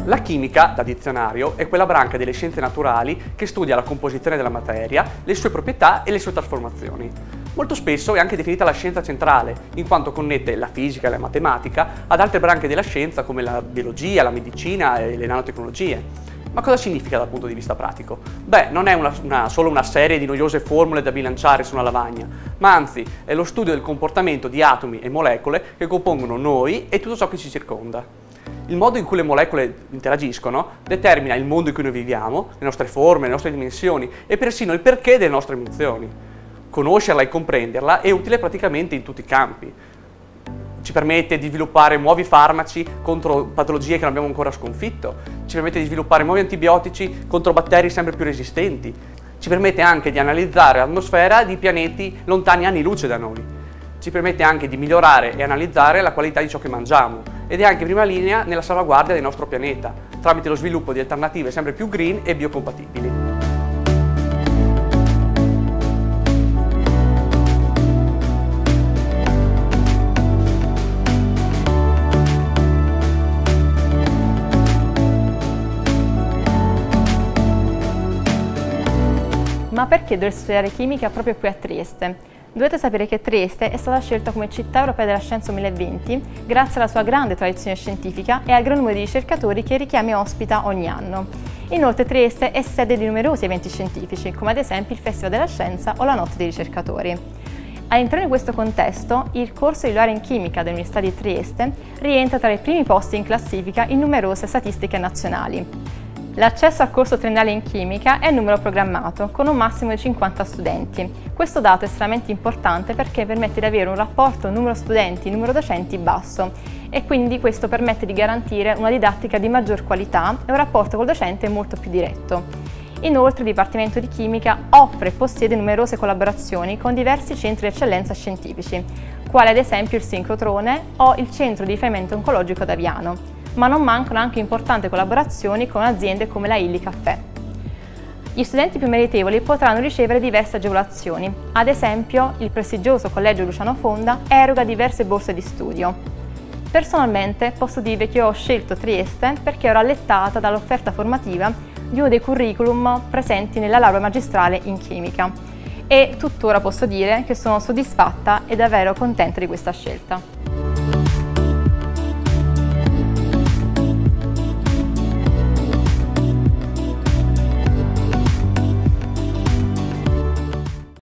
La chimica, da dizionario, è quella branca delle scienze naturali che studia la composizione della materia, le sue proprietà e le sue trasformazioni. Molto spesso è anche definita la scienza centrale, in quanto connette la fisica e la matematica ad altre branche della scienza come la biologia, la medicina e le nanotecnologie. Ma cosa significa dal punto di vista pratico? Beh, non è solo una serie di noiose formule da bilanciare su una lavagna, ma anzi è lo studio del comportamento di atomi e molecole che compongono noi e tutto ciò che ci circonda. Il modo in cui le molecole interagiscono determina il mondo in cui noi viviamo, le nostre forme, le nostre dimensioni e persino il perché delle nostre emozioni. Conoscerla e comprenderla è utile praticamente in tutti i campi. Ci permette di sviluppare nuovi farmaci contro patologie che non abbiamo ancora sconfitto, ci permette di sviluppare nuovi antibiotici contro batteri sempre più resistenti, ci permette anche di analizzare l'atmosfera di pianeti lontani anni luce da noi. Ci permette anche di migliorare e analizzare la qualità di ciò che mangiamo ed è anche in prima linea nella salvaguardia del nostro pianeta, tramite lo sviluppo di alternative sempre più green e biocompatibili. Ma perché dover studiare chimica proprio qui a Trieste? Dovete sapere che Trieste è stata scelta come città europea della scienza 2020 grazie alla sua grande tradizione scientifica e al gran numero di ricercatori che richiami ospita ogni anno. Inoltre Trieste è sede di numerosi eventi scientifici, come ad esempio il Festival della Scienza o la Notte dei Ricercatori. All'interno di questo contesto, il corso di laurea in chimica dell'Università di Trieste rientra tra i primi posti in classifica in numerose statistiche nazionali. L'accesso al corso triennale in chimica è a numero programmato, con un massimo di 50 studenti. Questo dato è estremamente importante perché permette di avere un rapporto numero studenti-numero docenti basso e quindi questo permette di garantire una didattica di maggior qualità e un rapporto col docente molto più diretto. Inoltre il Dipartimento di Chimica offre e possiede numerose collaborazioni con diversi centri di eccellenza scientifici, quali ad esempio il Sincrotrone o il Centro di Riferimento Oncologico d'Aviano, ma non mancano anche importanti collaborazioni con aziende come la Illy Caffè. Gli studenti più meritevoli potranno ricevere diverse agevolazioni, ad esempio il prestigioso Collegio Luciano Fonda eroga diverse borse di studio. Personalmente posso dirvi che ho scelto Trieste perché ero allettata dall'offerta formativa di uno dei curriculum presenti nella laurea magistrale in chimica e tuttora posso dire che sono soddisfatta e davvero contenta di questa scelta.